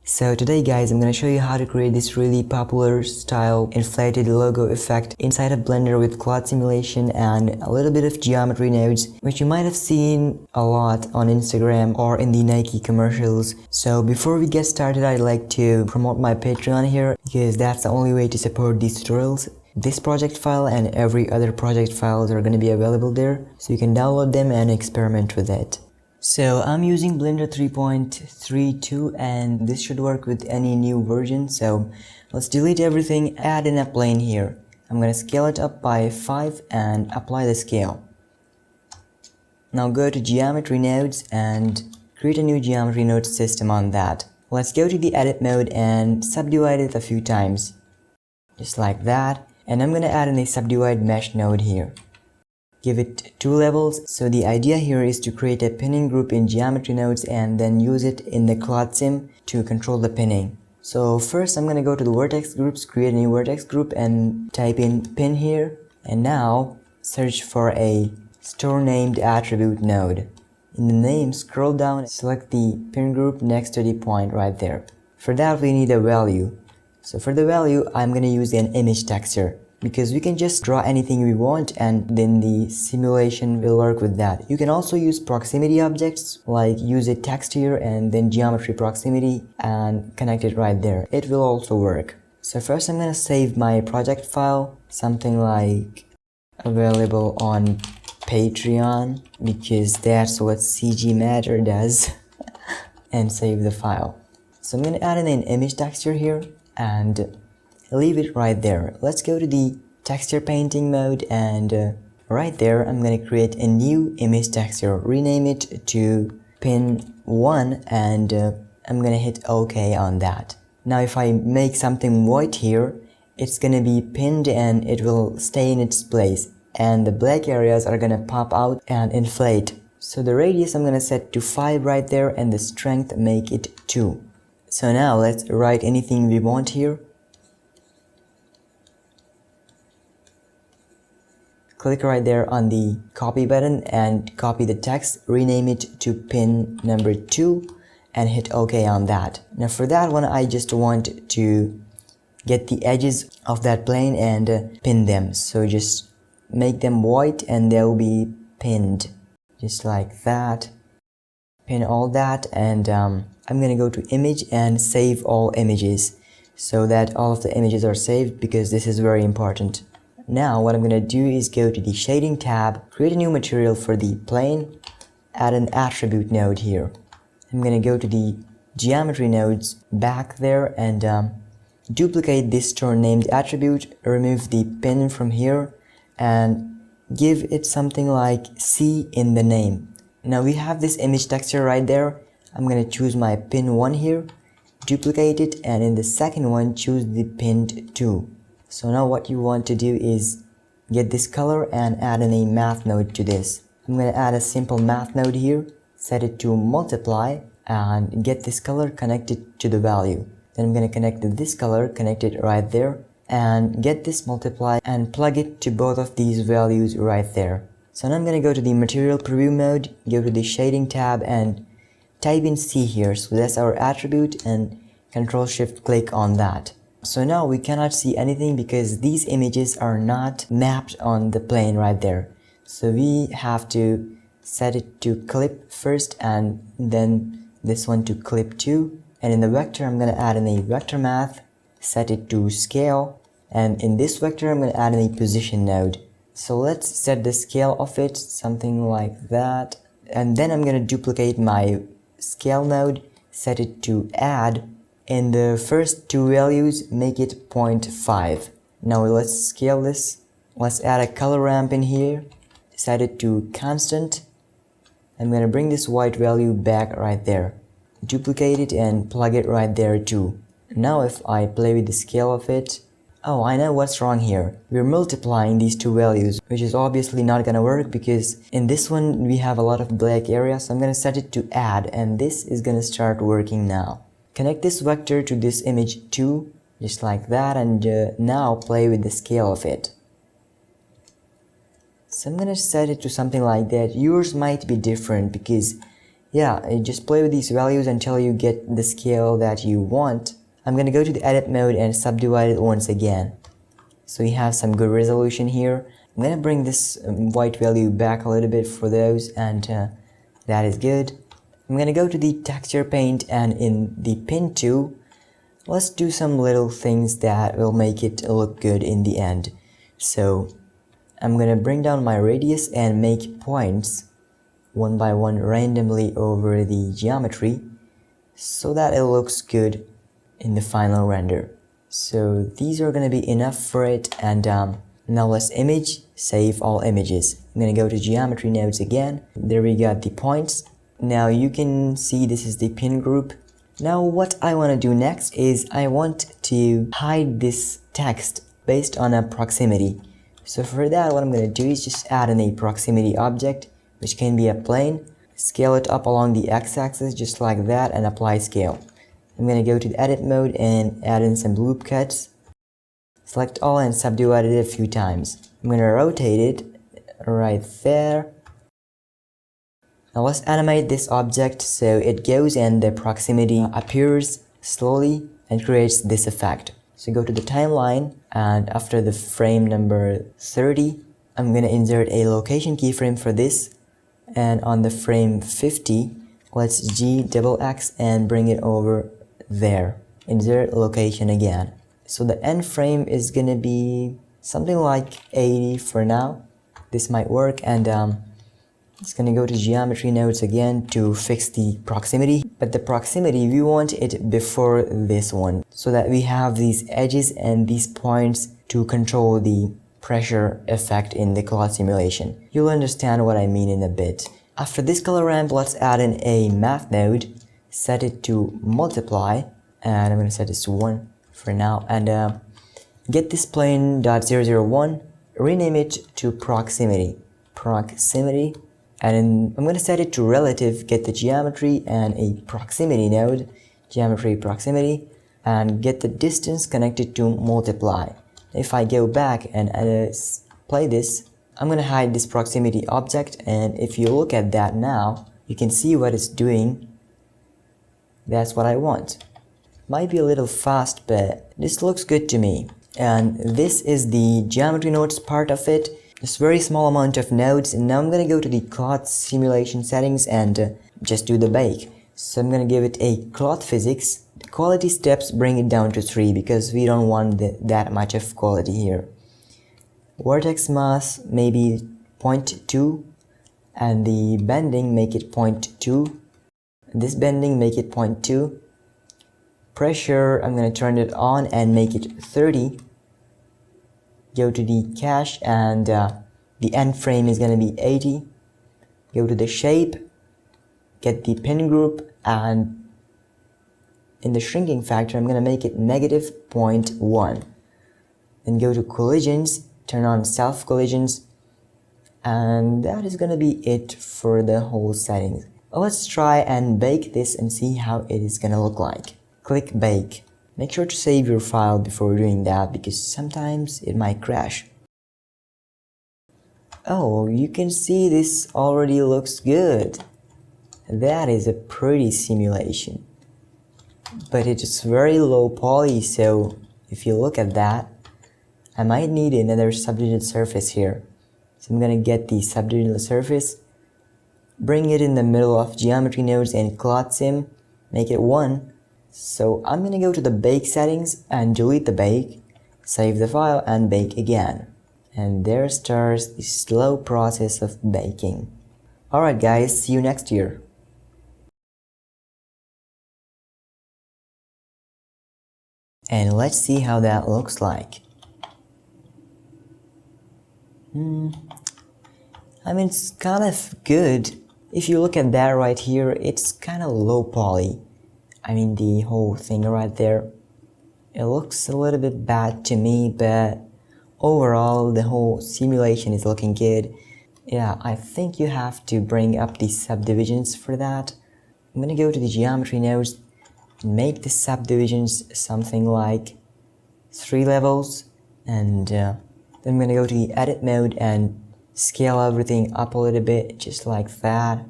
So today guys, I'm gonna show you how to create this really popular style inflated logo effect inside of Blender with cloud simulation and a little bit of geometry nodes, which you might have seen a lot on Instagram or in the Nike commercials. So before we get started, I'd like to promote my Patreon here because that's the only way to support these tutorials. This project file and every other project files are going to be available there, so you can download them and experiment with it. So I'm using Blender 3.32 and this should work with any new version. So let's delete everything, add in a plane here. I'm going to scale it up by 5 and apply the scale. Now go to geometry nodes and create a new geometry node system on that. Let's go to the edit mode and subdivide it a few times. Just like that. And I'm going to add in a subdivide mesh node here. Give it 2 levels. So the idea here is to create a pinning group in geometry nodes and then use it in the cloud sim to control the pinning. So first I'm going to go to the vertex groups, create a new vertex group and type in pin here. And now search for a store named attribute node. In the name, scroll down, select the pin group next to the point right there. For that we need a value. So for the value, I'm going to use an image texture because we can just draw anything we want and then the simulation will work with that. You can also use proximity objects, like use a text here and then geometry proximity and connect it right there. It will also work. So first I'm going to save my project file, something like available on Patreon because that's what CG Matter does and save the file. So I'm going to add in an image texture here and leave it right there. Let's go to the texture painting mode and right there I'm going to create a new image texture, rename it to pin 1 and I'm going to hit OK on that. Now if I make something white here, it's going to be pinned and it will stay in its place and the black areas are going to pop out and inflate. So the radius I'm going to set to 5 right there and the strength make it 2. So now let's write anything we want here. Click right there on the copy button and copy the text, rename it to pin number 2 and hit OK on that. Now for that one I just want to get the edges of that plane and pin them. So just make them white and they'll be pinned. Just like that. Pin all that and I'm gonna go to image and save all images so that all of the images are saved because this is very important. Now what I'm gonna do is go to the shading tab, create a new material for the plane, add an attribute node here. I'm gonna go to the geometry nodes back there and duplicate this store named attribute, remove the pin from here and give it something like C in the name. Now we have this image texture right there. I'm gonna choose my pin 1 here, duplicate it and in the second one choose the pinned 2. So now what you want to do is get this color and add in a math node to this. I'm going to add a simple math node here, set it to multiply and get this color connected to the value. Then I'm going to connect this color, connect it right there and get this multiply and plug it to both of these values right there. So now I'm going to go to the material preview mode, go to the shading tab and type in C here. So that's our attribute and Ctrl+Shift click on that. So now we cannot see anything because these images are not mapped on the plane right there. So we have to set it to clip first and then this one to clip 2. And in the vector I'm going to add in a vector math, set it to scale and in this vector I'm going to add in a position node. So let's set the scale of it, something like that. And then I'm going to duplicate my scale node, set it to add. In the first 2 values, make it 0.5. Now let's scale this. Let's add a color ramp in here. Set it to constant. I'm going to bring this white value back right there. Duplicate it and plug it right there too. Now if I play with the scale of it, oh, I know what's wrong here. We're multiplying these 2 values, which is obviously not gonna work because in this one we have a lot of black area. So I'm gonna set it to add and this is gonna start working now. Connect this vector to this image too, just like that, and now play with the scale of it. So I'm gonna set it to something like that. Yours might be different because yeah, you just play with these values until you get the scale that you want. I'm gonna go to the edit mode and subdivide it once again. So we have some good resolution here. I'm gonna bring this white value back a little bit for those, and that is good. I'm gonna go to the texture paint, and in the pin tool, let's do some little things that will make it look good in the end. So I'm gonna bring down my radius and make points one by one randomly over the geometry so that it looks good in the final render. So these are gonna be enough for it, and now let's image, save all images. I'm gonna go to geometry nodes again. There we got the points. Now you can see this is the pin group. Now what I want to do next is I want to hide this text based on a proximity. So for that, what I'm going to do is just add in a proximity object, which can be a plane, scale it up along the x-axis just like that, and apply scale. I'm going to go to the edit mode and add in some loop cuts. Select all and subdivide it a few times. I'm going to rotate it right there. Now let's animate this object so it goes and the proximity appears slowly and creates this effect. So go to the timeline, and after the frame number 30, I'm going to insert a location keyframe for this, and on the frame 50, let's G+X and bring it over there. Insert location again. So the end frame is going to be something like 80 for now. This might work, and it's gonna go to geometry nodes again to fix the proximity, but the proximity we want it before this one so that we have these edges and these points to control the pressure effect in the cloud simulation. You'll understand what I mean in a bit. After this color ramp, let's add in a math node, set it to multiply, and I'm gonna set this to 1 for now, and get this plane.001, rename it to proximity, and I'm going to set it to relative, get the geometry and a proximity node, geometry proximity, and get the distance connected to multiply. If I go back and play this, I'm going to hide this proximity object, and if you look at that now, you can see what it's doing. That's what I want. Might be a little fast, but this looks good to me. And this is the geometry nodes part of it. Just very small amount of nodes, and now I'm gonna go to the cloth simulation settings and just do the bake. So I'm gonna give it a cloth physics. The quality steps, bring it down to 3 because we don't want that much of quality here. Vertex mass maybe 0.2, and the bending make it 0.2. This bending make it 0.2. Pressure, I'm gonna turn it on and make it 30. Go to the cache, and the end frame is going to be 80. Go to the shape, get the pin group, and in the shrinking factor I'm going to make it -0.1. Then go to collisions, turn on self collisions, and that is going to be it for the whole settings. Let's try and bake this and see how it is going to look like. Click bake. Make sure to save your file before doing that because sometimes it might crash. Oh, you can see this already looks good. That is a pretty simulation. But it's very low poly, so if you look at that, I might need another subdivided surface here. So I'm gonna get the subdivided surface, bring it in the middle of geometry nodes and cloth sim, make it 1. So I'm gonna go to the bake settings and delete the bake, save the file and bake again. And there starts the slow process of baking. Alright guys, see you next year. And let's see how that looks like. I mean, it's kind of good. If you look at that right here, it's kind of low poly. I mean, the whole thing right there, it looks a little bit bad to me, but overall the whole simulation is looking good. Yeah, I think you have to bring up the subdivisions for that. I'm gonna go to the geometry nodes and make the subdivisions something like 3 levels, and then I'm gonna go to the edit mode and scale everything up a little bit, just like that.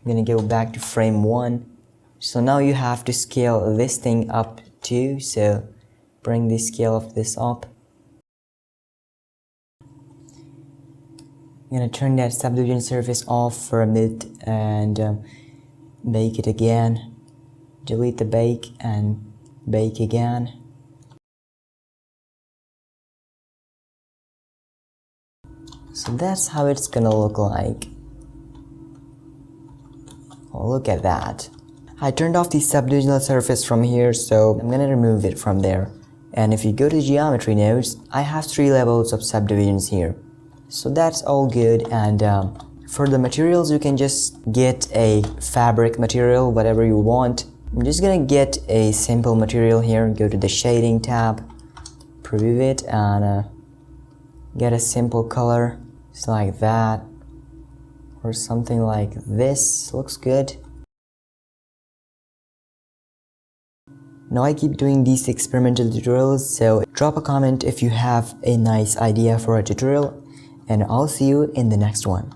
I'm gonna go back to frame 1. So now you have to scale this thing up too, so bring the scale of this up. I'm gonna turn that subdivision surface off for a minute and bake it again. Delete the bake and bake again. So that's how it's gonna look like. Oh, look at that. I turned off the subdivisional surface from here, so I'm gonna remove it from there. And if you go to geometry nodes, I have 3 levels of subdivisions here. So that's all good, and for the materials you can just get a fabric material, whatever you want. I'm just gonna get a simple material here, go to the shading tab, preview it, and get a simple color, just like that, or something like this. Looks good. Now I keep doing these experimental tutorials, so drop a comment if you have a nice idea for a tutorial, and I'll see you in the next one.